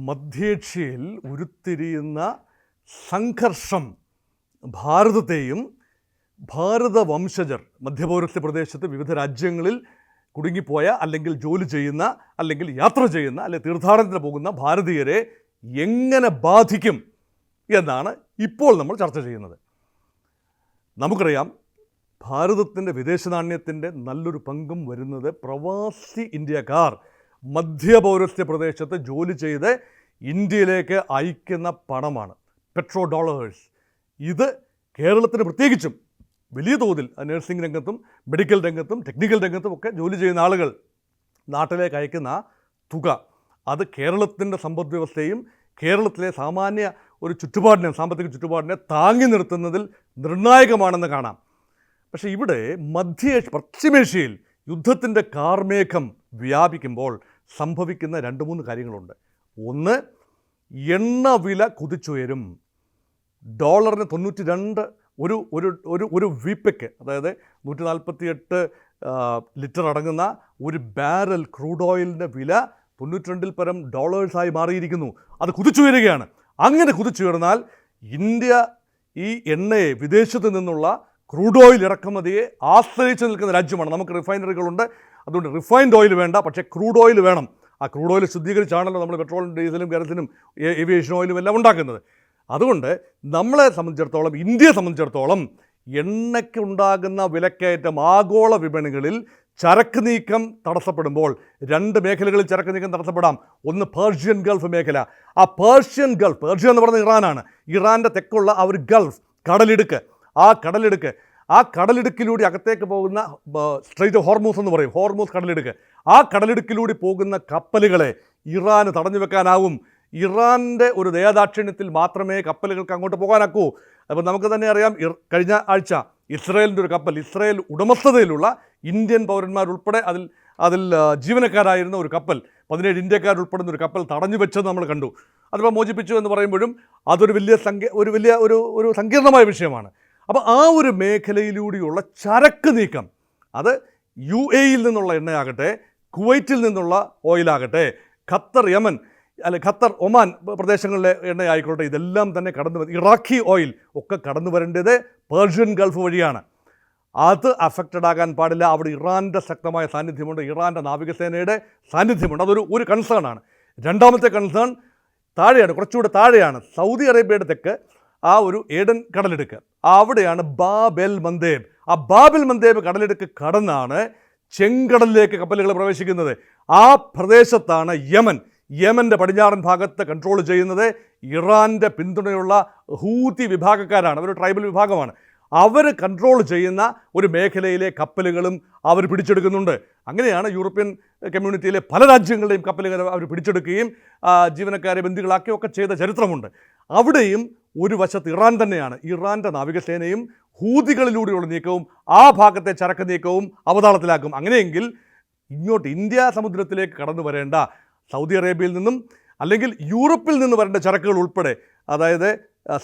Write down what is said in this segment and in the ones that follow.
മധ്യേഷ്യയിൽ ഉരുത്തിരിയുന്ന സംഘർഷം ഭാരതത്തെയും ഭാരത വംശജർ മധ്യപൗരസ്ത്യ പ്രദേശത്ത് വിവിധ രാജ്യങ്ങളിൽ കുടുങ്ങിപ്പോയ അല്ലെങ്കിൽ ജോലി ചെയ്യുന്ന അല്ലെങ്കിൽ യാത്ര ചെയ്യുന്ന അല്ലെങ്കിൽ തീർത്ഥാടനത്തിന് പോകുന്ന ഭാരതീയരെ എങ്ങനെ ബാധിക്കും എന്നാണ് ഇപ്പോൾ നമ്മൾ ചർച്ച ചെയ്യുന്നത്. നമുക്കറിയാം, ഭാരതത്തിൻ്റെ വിദേശ നാണ്യത്തിൻ്റെ നല്ലൊരു പങ്കും വരുന്നത് പ്രവാസി ഇന്ത്യക്കാർ മധ്യപൗരസ്ത്യ പ്രദേശത്ത് ജോലി ചെയ്ത് ഇന്ത്യയിലേക്ക് അയക്കുന്ന പണമാണ്, പെട്രോ ഡോളേഴ്സ്. ഇത് കേരളത്തിന് പ്രത്യേകിച്ചും വലിയ തോതിൽ നഴ്സിംഗ് രംഗത്തും മെഡിക്കൽ രംഗത്തും ടെക്നിക്കൽ രംഗത്തും ഒക്കെ ജോലി ചെയ്യുന്ന ആളുകൾ നാട്ടിലേക്ക് അയക്കുന്ന തുക, അത് കേരളത്തിൻ്റെ സമ്പദ് വ്യവസ്ഥയും കേരളത്തിലെ സാമാന്യ ഒരു ചുറ്റുപാടിനെ, സാമ്പത്തിക ചുറ്റുപാടിനെ താങ്ങി നിർത്തുന്നതിൽ നിർണായകമാണെന്ന് കാണാം. പക്ഷേ ഇവിടെ പശ്ചിമേഷ്യയിൽ യുദ്ധത്തിൻ്റെ കാർമേഘം വ്യാപിക്കുമ്പോൾ സംഭവിക്കുന്ന 2-3 കാര്യങ്ങളുണ്ട്. ഒന്ന്, എണ്ണ വില കുതിച്ചുയരും. ഡോളറിന് 92 ഒരു വിപയ്ക്ക്, അതായത് 148 ലിറ്റർ അടങ്ങുന്ന ഒരു ബാരൽ ക്രൂഡ് ഓയിലിൻ്റെ വില 92 പരം ഡോളേഴ്സായി മാറിയിരിക്കുന്നു. അത് കുതിച്ചുയരുകയാണ്. അങ്ങനെ കുതിച്ചുയർന്നാൽ ഇന്ത്യ ഈ എണ്ണയെ, വിദേശത്ത് നിന്നുള്ള ക്രൂഡ് ഓയിൽ ഇറക്കുമതിയെ ആശ്രയിച്ച് നിൽക്കുന്ന രാജ്യമാണ്. നമുക്ക് റിഫൈനറികളുണ്ട്, അതുകൊണ്ട് റിഫൈൻഡ് ഓയിൽ വേണ്ട, പക്ഷേ ക്രൂഡ് ഓയിൽ വേണം. ആ ക്രൂഡ് ഓയിൽ ശുദ്ധീകരിച്ചാണല്ലോ നമ്മൾ പെട്രോളും ഡീസലും കെറസിനും ഏവിയേഷൻ ഓയിലും എല്ലാം ഉണ്ടാക്കുന്നത്. അതുകൊണ്ട് നമ്മളെ സംബന്ധിച്ചിടത്തോളം, ഇന്ത്യയെ സംബന്ധിച്ചിടത്തോളം എണ്ണയ്ക്കുണ്ടാകുന്ന വിലക്കയറ്റം ആഗോള വിപണികളിൽ ചരക്ക് നീക്കം തടസ്സപ്പെടുമ്പോൾ 2 മേഖലകളിൽ ചരക്ക് നീക്കം തടസ്സപ്പെടാം. ഒന്ന് പേർഷ്യൻ ഗൾഫ് മേഖല. ആ പേർഷ്യൻ എന്ന് പറയുന്നത് ഇറാനാണ്. ഇറാൻ്റെ തെക്കുള്ള ആ ഒരു ഗൾഫ് കടലിടുക്ക്, ആ കടലിടുക്കിലൂടെ അകത്തേക്ക് പോകുന്ന സ്ട്രെയ്റ്റ് ഓഫ് ഹോർമൂസ് എന്ന് പറയും, ഹോർമൂസ് കടലിടുക്ക്. ആ കടലിടുക്കിലൂടെ പോകുന്ന കപ്പലുകളെ ഇറാന് തടഞ്ഞു വെക്കാനാവും. ഇറാൻ്റെ ഒരു ദയാദാക്ഷിണ്യത്തിൽ മാത്രമേ കപ്പലുകൾക്ക് അങ്ങോട്ട് പോകാനാക്കൂ. അപ്പോൾ നമുക്ക് തന്നെ അറിയാം, കഴിഞ്ഞ ആഴ്ച ഇസ്രായേലിൻ്റെ ഒരു കപ്പൽ, ഇസ്രായേൽ ഉടമസ്ഥതയിലുള്ള ഇന്ത്യൻ പൗരന്മാരുൾപ്പെടെ അതിൽ ജീവനക്കാരായിരുന്ന ഒരു കപ്പൽ, 17 ഇന്ത്യക്കാരുൾപ്പെടുന്ന ഒരു കപ്പൽ തടഞ്ഞു വെച്ചത് നമ്മൾ കണ്ടു. അതിപ്പോൾ മോചിപ്പിച്ചു എന്ന് പറയുമ്പോഴും അതൊരു വലിയ ഒരു സങ്കീർണമായ വിഷയമാണ്. അപ്പോൾ ആ ഒരു മേഖലയിലൂടെയുള്ള ചരക്ക് നീക്കം, അത് UAE-യിൽ നിന്നുള്ള എണ്ണയാകട്ടെ, കുവൈറ്റിൽ നിന്നുള്ള ഓയിലാകട്ടെ, ഖത്തർ ഒമാൻ പ്രദേശങ്ങളിലെ എണ്ണയായിക്കോട്ടെ, ഇതെല്ലാം തന്നെ ഇറാഖി ഓയിൽ ഒക്കെ കടന്നു വരേണ്ടത് പേർഷ്യൻ ഗൾഫ് വഴിയാണ്. അത് അഫക്റ്റഡ് ആകാൻ പാടില്ല. അവിടെ ഇറാൻ്റെ ശക്തമായ സാന്നിധ്യമുണ്ട്, ഇറാൻ്റെ നാവികസേനയുടെ സാന്നിധ്യമുണ്ട്. അതൊരു കൺസേൺ ആണ്. രണ്ടാമത്തെ കൺസേൺ കുറച്ചുകൂടെ താഴെയാണ്. സൗദി അറേബ്യയുടെ തെക്ക് ആ ഒരു ഏഡൻ കടലിടുക്ക്, അവിടെയാണ് ബാബ്-എൽ മന്ദേബ്. ആ ബാബ്-എൽ മന്ദേബ് കടലിടുക്ക് കടന്നാണ് ചെങ്കടലിലേക്ക് കപ്പലുകൾ പ്രവേശിക്കുന്നത്. ആ പ്രദേശത്താണ് യമൻ്റെ പടിഞ്ഞാറൻ ഭാഗത്ത് കൺട്രോൾ ചെയ്യുന്നത് ഇറാൻ്റെ പിന്തുണയുള്ള ഹൂതി വിഭാഗക്കാരാണ്. അവർ ട്രൈബൽ വിഭാഗമാണ്. അവർ കൺട്രോൾ ചെയ്യുന്ന ഒരു മേഖലയിലെ കപ്പലുകളും അവർ പിടിച്ചെടുക്കുന്നുണ്ട്. അങ്ങനെയാണ് യൂറോപ്യൻ കമ്മ്യൂണിറ്റിയിലെ പല രാജ്യങ്ങളുടെയും കപ്പലുകൾ അവർ പിടിച്ചെടുക്കുകയും ജീവനക്കാരെ ബന്ദികളാക്കുകയൊക്കെ ചെയ്ത ചരിത്രമുണ്ട്. അവിടെയും ഒരു വശത്ത് ഇറാൻ തന്നെയാണ്. ഇറാൻ്റെ നാവികസേനയും ഹൂതികളിലൂടെയുള്ള നീക്കവും ആ ഭാഗത്തെ ചരക്ക് നീക്കവും അവതാളത്തിലാക്കും. അങ്ങനെയെങ്കിൽ ഇങ്ങോട്ട് ഇന്ത്യ സമുദ്രത്തിലേക്ക് കടന്നു വരേണ്ട സൗദി അറേബ്യയിൽ നിന്നും അല്ലെങ്കിൽ യൂറോപ്പിൽ നിന്ന് വരേണ്ട ചരക്കുകൾ ഉൾപ്പെടെ, അതായത്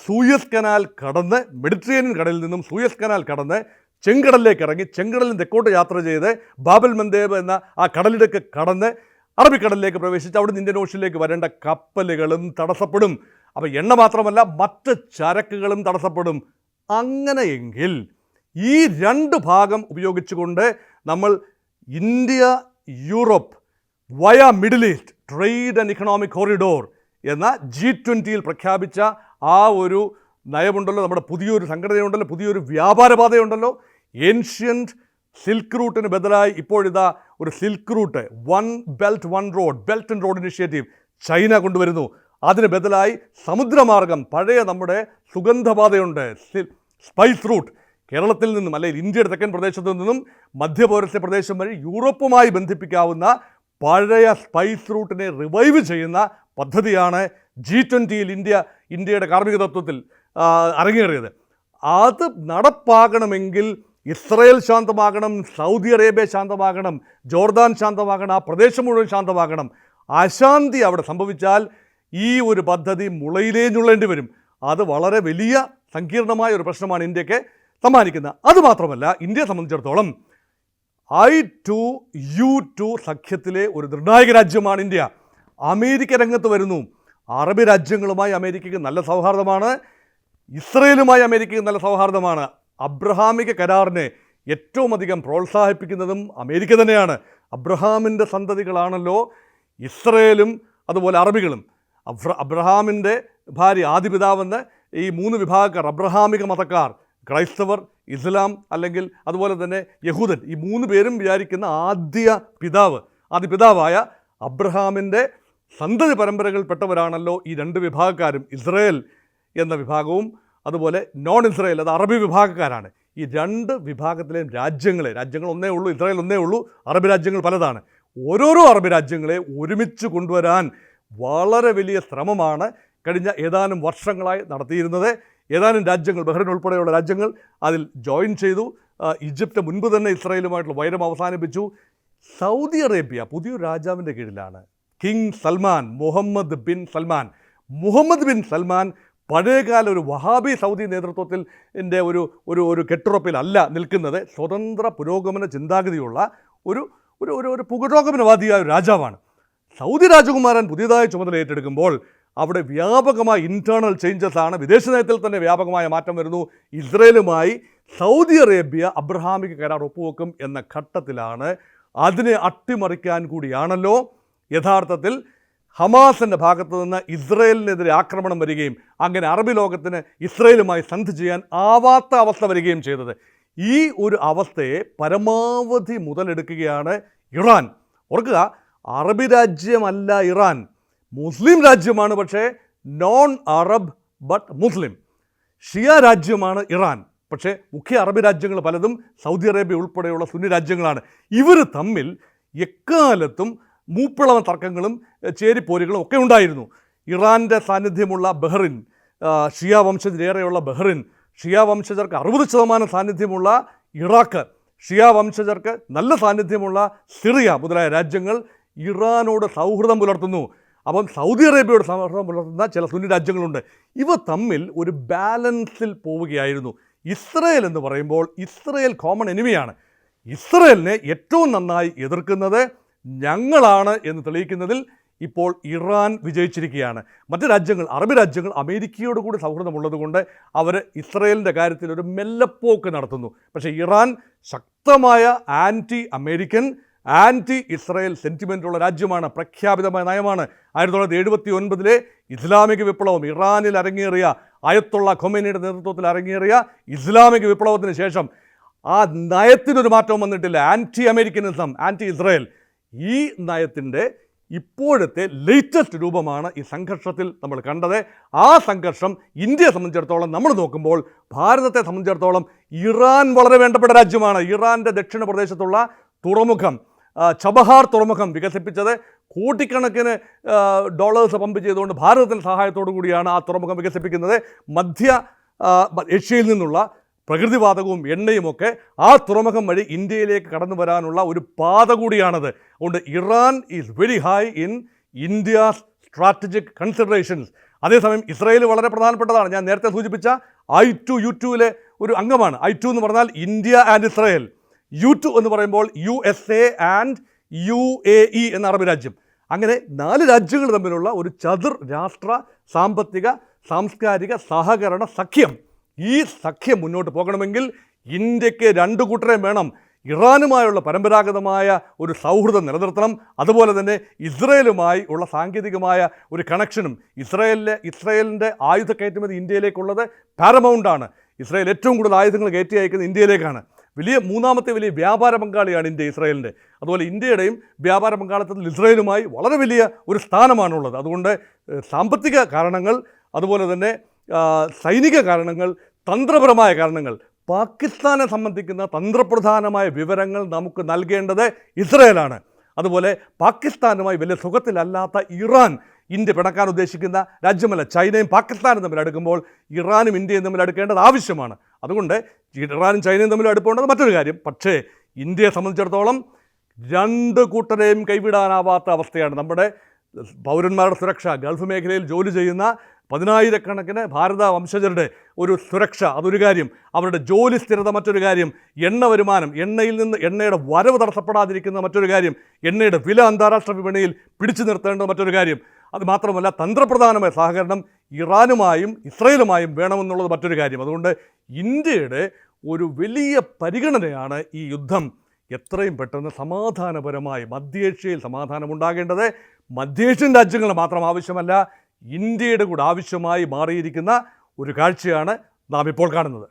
സൂയസ് കനാൽ കടന്ന്, മെഡിറ്ററേനിയൻ കടലിൽ നിന്നും സൂയസ് കനാൽ കടന്ന് ചെങ്കടലിലേക്ക് ഇറങ്ങി, ചെങ്കടലിന് തെക്കോട്ട് യാത്ര ചെയ്ത് ബാബ്-എൽ മന്ദേബ് എന്ന ആ കടലിടുക്ക് കടന്ന് അറബിക്കടലിലേക്ക് പ്രവേശിച്ച് അവിടെ നിന്ന് ഇന്ത്യൻ ഓഷ്യനിലേക്ക് വരേണ്ട കപ്പലുകളും തടസ്സപ്പെടും. അപ്പോൾ എണ്ണ മാത്രമല്ല, മറ്റ് ചരക്കുകളും തടസ്സപ്പെടും. അങ്ങനെയെങ്കിൽ ഈ 2 ഭാഗം ഉപയോഗിച്ചുകൊണ്ട് നമ്മൾ ഇന്ത്യ യൂറോപ്പ് വയ middle east trade and economic corridor എന്ന G20-ൽ പ്രഖ്യാപിച്ച ആ ഒരു നയമുണ്ടല്ലോ, നമ്മുടെ പുതിയൊരു സംഘടനയുണ്ടല്ലോ, പുതിയൊരു വ്യാപാരപാതയുണ്ടല്ലോ, ഏൻഷ്യൻറ്റ് സിൽക്ക് റൂട്ടിന് ബദലായി ഇപ്പോഴിതാ ഒരു silk route, 1 belt 1 road, belt and road initiative China കൊണ്ടുവരുന്നു. അതിന് ബദലായി സമുദ്രമാർഗം പഴയ നമ്മുടെ സുഗന്ധപാതയുണ്ട്, സ്പൈസ് റൂട്ട്. കേരളത്തിൽ നിന്നും അല്ലെങ്കിൽ ഇന്ത്യയുടെ തെക്കൻ പ്രദേശത്തു നിന്നും മധ്യപൗരസ്ത്യ പ്രദേശം വഴി യൂറോപ്പുമായി ബന്ധിപ്പിക്കാവുന്ന പഴയ സ്പൈസ് റൂട്ടിനെ റിവൈവ് ചെയ്യുന്ന പദ്ധതിയാണ് G20-ൽ ഇന്ത്യയുടെ കാർമ്മിക തത്വത്തിൽ അരങ്ങേറിയത്. അത് നടപ്പാകണമെങ്കിൽ ഇസ്രായേൽ ശാന്തമാകണം, സൗദി അറേബ്യ ശാന്തമാകണം, ജോർദാൻ ശാന്തമാകണം, ആ പ്രദേശം മുഴുവൻ ശാന്തമാകണം. അശാന്തി അവിടെ സംഭവിച്ചാൽ ഈ ഒരു പദ്ധതി മുളയിലേഞ്ഞുള്ളേണ്ടി വരും. അത് വളരെ വലിയ സങ്കീർണമായ ഒരു പ്രശ്നമാണ് ഇന്ത്യക്ക് സമ്മാനിക്കുന്നത്. അതുമാത്രമല്ല, ഇന്ത്യയെ സംബന്ധിച്ചിടത്തോളം I2U2 സഖ്യത്തിലെ ഒരു നിർണായക രാജ്യമാണ് ഇന്ത്യ. അമേരിക്ക രംഗത്ത് വരുന്നു. അറബ് രാജ്യങ്ങളുമായി അമേരിക്കയ്ക്ക് നല്ല സൗഹാർദ്ദമാണ്, ഇസ്രയേലുമായി അമേരിക്കയ്ക്ക് നല്ല സൗഹാർദ്ദമാണ്. അബ്രഹാമിക കരാറിനെ ഏറ്റവും അധികം പ്രോത്സാഹിപ്പിക്കുന്നതും അമേരിക്ക തന്നെയാണ്. അബ്രഹാമിൻ്റെ സന്തതികളാണല്ലോ ഇസ്രയേലും അതുപോലെ അറബികളും. അബ്രഹാമിൻ്റെ ഭാര്യ ആദിപിതാവെന്ന് ഈ 3 വിഭാഗക്കാർ, അബ്രഹാമിക മതക്കാർ, ക്രൈസ്തവർ, ഇസ്ലാം അല്ലെങ്കിൽ അതുപോലെ തന്നെ യഹൂദൻ, ഈ 3 പേരും വിചാരിക്കുന്ന ആദ്യപിതാവായ അബ്രഹാമിൻ്റെ സന്തതി പരമ്പരകൾപ്പെട്ടവരാണല്ലോ ഈ 2 വിഭാഗക്കാരും. ഇസ്രയേൽ എന്ന വിഭാഗവും അതുപോലെ നോൺ ഇസ്രയേൽ, അത് അറബി വിഭാഗക്കാരാണ്. ഈ 2 വിഭാഗത്തിലെയും രാജ്യങ്ങൾ ഒന്നേ ഉള്ളൂ, ഇസ്രായേൽ ഒന്നേ ഉള്ളൂ, അറബ് രാജ്യങ്ങൾ പലതാണ്. ഓരോരോ അറബ് രാജ്യങ്ങളെ ഒരുമിച്ച് കൊണ്ടുവരാൻ വളരെ വലിയ ശ്രമമാണ് കഴിഞ്ഞ ഏതാനും വർഷങ്ങളായി നടത്തിയിരുന്നത്. ഏതാനും രാജ്യങ്ങൾ, ബഹ്റൈൻ ഉൾപ്പെടെയുള്ള രാജ്യങ്ങൾ അതിൽ ജോയിൻ ചെയ്തു. ഈജിപ്റ്റ് മുൻപ് തന്നെ ഇസ്രായേലുമായിട്ടുള്ള വൈരം അവസാനിപ്പിച്ചു. സൗദി അറേബ്യ പുതിയൊരു രാജാവിൻ്റെ കീഴിലാണ്. King Salman, Muhammad bin Salman പഴയകാല ഒരു വഹാബി സൗദി നേതൃത്വത്തിൽ ഒരു കെട്ടുറപ്പിലല്ല നിൽക്കുന്നത്. സ്വതന്ത്ര പുരോഗമന ചിന്താഗതിയുള്ള ഒരു പുരോഗമനവാദിയായ ഒരു രാജാവാണ്. സൗദി രാജകുമാരൻ പുതിയതായി ചുമതല ഏറ്റെടുക്കുമ്പോൾ അവിടെ വ്യാപകമായ ഇൻറ്റേർണൽ ചേഞ്ചസ് ആണ്. വിദേശ നയത്തിൽ തന്നെ വ്യാപകമായ മാറ്റം വരുന്നു. ഇസ്രയേലുമായി സൗദി അറേബ്യ അബ്രഹാമിക കരാർ ഒപ്പുവെക്കും എന്ന ഘട്ടത്തിലാണ്. അതിനെ അട്ടിമറിക്കാൻ കൂടിയാണല്ലോ യഥാർത്ഥത്തിൽ ഹമാസിൻ്റെ ഭാഗത്തു നിന്ന് ഇസ്രയേലിനെതിരെ ആക്രമണം വരികയും അങ്ങനെ അറബി ലോകത്തിന് ഇസ്രയേലുമായി സന്ധി ചെയ്യാൻ ആവാത്ത അവസ്ഥ വരികയും ചെയ്തത്. ഈ ഒരു അവസ്ഥയെ പരമാവധി മുതലെടുക്കുകയാണ് ഇറാൻ. ഓർക്കുക, അറബി രാജ്യമല്ല ഇറാൻ, മുസ്ലിം രാജ്യമാണ്, പക്ഷേ നോൺ അറബ് ബട്ട് മുസ്ലിം. ഷിയ രാജ്യമാണ് ഇറാൻ, പക്ഷേ മുഖ്യ അറബ് രാജ്യങ്ങൾ പലതും സൗദി അറേബ്യ ഉൾപ്പെടെയുള്ള സുന്നി രാജ്യങ്ങളാണ്. ഇവർ തമ്മിൽ എക്കാലത്തും മൂപ്പിളവ തർക്കങ്ങളും ചേരിപ്പോരുകളും ഒക്കെ ഉണ്ടായിരുന്നു. ഇറാൻ്റെ സാന്നിധ്യമുള്ള ബഹ്റിൻ, ഷിയ വംശജരേറെയുള്ള ബഹ്റിൻ, ഷിയ വംശജർക്ക് 60% സാന്നിധ്യമുള്ള ഇറാഖ്, ഷിയ വംശജർക്ക് നല്ല സാന്നിധ്യമുള്ള സിറിയ മുതലായ രാജ്യങ്ങൾ ഇറാനോട് സൗഹൃദം പുലർത്തുന്നു. അപ്പം സൗദി അറേബ്യയോട് സൗഹൃദം പുലർത്തുന്ന ചില സുന്നി രാജ്യങ്ങളുണ്ട്. ഇവ തമ്മിൽ ഒരു ബാലൻസിൽ പോവുകയായിരുന്നു. ഇസ്രയേൽ എന്ന് പറയുമ്പോൾ ഇസ്രയേൽ കോമൺ എനിമിയാണ്. ഇസ്രയേലിനെ ഏറ്റവും നന്നായി എതിർക്കുന്നത് ഞങ്ങളാണ് എന്ന് തെളിയിക്കുന്നതിൽ ഇപ്പോൾ ഇറാൻ വിജയിച്ചിരിക്കുകയാണ്. മറ്റ് രാജ്യങ്ങൾ, അറബ് രാജ്യങ്ങൾ അമേരിക്കയോട് കൂടി സൗഹൃദമുള്ളതുകൊണ്ട് അവർ ഇസ്രയേലിൻ്റെ കാര്യത്തിൽ ഒരു മെല്ലപ്പോക്ക് നടത്തുന്നു. പക്ഷേ ഇറാൻ ശക്തമായ ആൻറ്റി അമേരിക്കൻ, ആൻറ്റി ഇസ്രയേൽ സെൻറ്റിമെൻറ്റുള്ള രാജ്യമാണ്. പ്രഖ്യാപിതമായ നയമാണ്. 1979 ഇസ്ലാമിക വിപ്ലവം, ഇറാനിൽ അരങ്ങേറിയ അയത്തുള്ള ഖൊമൈനിയുടെ നേതൃത്വത്തിൽ അരങ്ങേറിയ ഇസ്ലാമിക വിപ്ലവത്തിന് ശേഷം ആ നയത്തിനൊരു മാറ്റവും വന്നിട്ടില്ല. ആൻറ്റി അമേരിക്കനിസം, ആൻറ്റി ഇസ്രയേൽ, ഈ നയത്തിൻ്റെ ഇപ്പോഴത്തെ ലേറ്റസ്റ്റ് രൂപമാണ് ഈ സംഘർഷത്തിൽ നമ്മൾ കണ്ടത്. ആ സംഘർഷം ഇന്ത്യയെ സംബന്ധിച്ചിടത്തോളം നമ്മൾ നോക്കുമ്പോൾ, ഭാരതത്തെ സംബന്ധിച്ചിടത്തോളം ഇറാൻ വളരെ വേണ്ടപ്പെട്ട രാജ്യമാണ്. ഇറാൻ്റെ ദക്ഷിണ പ്രദേശത്തുള്ള തുറമുഖം, ചബഹാർ തുറമുഖം വികസിപ്പിച്ചത് കോടിക്കണക്കിന് ഡോളേഴ്സ് പമ്പ് ചെയ്തുകൊണ്ട് ഭാരതത്തിൻ്റെ സഹായത്തോടു കൂടിയാണ് ആ തുറമുഖം വികസിപ്പിക്കുന്നത്. മധ്യ ഏഷ്യയിൽ നിന്നുള്ള പ്രകൃതിവാതകവും എണ്ണയുമൊക്കെ ആ തുറമുഖം വഴി ഇന്ത്യയിലേക്ക് കടന്നു വരാനുള്ള ഒരു പാത കൂടിയാണത്. അതുകൊണ്ട് Iran is very high in India's strategic considerations. അതേസമയം ഇസ്രയേൽ വളരെ പ്രധാനപ്പെട്ടതാണ്. ഞാൻ നേരത്തെ സൂചിപ്പിച്ച I2U2 ഒരു അംഗമാണ്. I2 എന്ന് പറഞ്ഞാൽ ഇന്ത്യ ആൻഡ് ഇസ്രയേൽ, U2 എന്ന് പറയുമ്പോൾ USA ആൻഡ് UAE എന്ന അറബ് രാജ്യം. അങ്ങനെ 4 രാജ്യങ്ങൾ തമ്മിലുള്ള ഒരു ചതുർ രാഷ്ട്ര സാമ്പത്തിക സാംസ്കാരിക സഹകരണ സഖ്യം. ഈ സഖ്യം മുന്നോട്ട് പോകണമെങ്കിൽ ഇന്ത്യക്ക് 2 കൂട്ടരെയും വേണം. ഇറാനുമായുള്ള പരമ്പരാഗതമായ ഒരു സൗഹൃദം നിലനിർത്തണം. അതുപോലെ തന്നെ ഇസ്രയേലുമായി ഉള്ള സാങ്കേതികമായ ഒരു കണക്ഷനും. ഇസ്രയേലിൻ്റെ ആയുധ കയറ്റുമതി ഇന്ത്യയിലേക്കുള്ളത് പാരമൗണ്ടാണ്. ഇസ്രയേൽ ഏറ്റവും കൂടുതൽ ആയുധങ്ങൾ കയറ്റി അയക്കുന്നത് ഇന്ത്യയിലേക്കാണ്. മൂന്നാമത്തെ വലിയ വ്യാപാര പങ്കാളിയാണ് ഇന്ത്യ ഇസ്രയേലിൻ്റെ. അതുപോലെ ഇന്ത്യയുടെയും വ്യാപാര പങ്കാളിത്തത്തിൽ ഇസ്രയേലുമായി വളരെ വലിയ ഒരു സ്ഥാനമാണുള്ളത്. അതുകൊണ്ട് സാമ്പത്തിക കാരണങ്ങൾ, അതുപോലെ തന്നെ സൈനിക കാരണങ്ങൾ, തന്ത്രപരമായ കാരണങ്ങൾ, പാകിസ്ഥാനെ സംബന്ധിക്കുന്ന തന്ത്രപ്രധാനമായ വിവരങ്ങൾ നമുക്ക് നൽകേണ്ടത് ഇസ്രയേലാണ്. അതുപോലെ പാകിസ്ഥാനുമായി വലിയ സുഖത്തിലല്ലാത്ത ഇറാൻ ഇന്ത്യ പിണക്കാൻ ഉദ്ദേശിക്കുന്ന രാജ്യമല്ല. ചൈനയും പാകിസ്ഥാനും തമ്മിൽ അടുക്കുമ്പോൾ ഇറാനും ഇന്ത്യയും തമ്മിൽ അടുക്കേണ്ടത് ആവശ്യമാണ്. അതുകൊണ്ട് ഇറാനും ചൈനയും തമ്മിൽ അടുപ്പേണ്ടത് മറ്റൊരു കാര്യം. പക്ഷേ ഇന്ത്യയെ സംബന്ധിച്ചിടത്തോളം 2 കൂട്ടരെയും കൈവിടാനാവാത്ത അവസ്ഥയാണ്. നമ്മുടെ പൗരന്മാരുടെ സുരക്ഷ, ഗൾഫ് മേഖലയിൽ ജോലി ചെയ്യുന്ന 10,000-കണക്കിന് ഭാരത വംശജരുടെ ഒരു സുരക്ഷ, അതൊരു കാര്യം. അവരുടെ ജോലി സ്ഥിരത മറ്റൊരു കാര്യം. എണ്ണ വരുമാനം, എണ്ണയിൽ നിന്ന് എണ്ണയുടെ വരവ് തടസ്സപ്പെടാതിരിക്കുന്ന മറ്റൊരു കാര്യം. എണ്ണയുടെ വില അന്താരാഷ്ട്ര വിപണിയിൽ പിടിച്ചു നിർത്തേണ്ടത് മറ്റൊരു കാര്യം. അത് മാത്രമല്ല തന്ത്രപ്രധാനമായ സഹകരണം ഇറാനുമായും ഇസ്രയേലുമായും വേണമെന്നുള്ളത് മറ്റൊരു കാര്യം. അതുകൊണ്ട് ഇന്ത്യയുടെ ഒരു വലിയ പരിഗണനയാണ് ഈ യുദ്ധം എത്രയും പെട്ടെന്ന് സമാധാനപരമായി മധ്യേഷ്യയിൽ സമാധാനമുണ്ടാകേണ്ടത്. മധ്യേഷ്യൻ രാജ്യങ്ങൾ മാത്രം ആവശ്യമല്ല, ഇന്ത്യയുടെ കൂടെ ആവശ്യമായി മാറിയിരിക്കുന്ന ഒരു കാഴ്ചയാണ് നാം ഇപ്പോൾ കാണുന്നത്.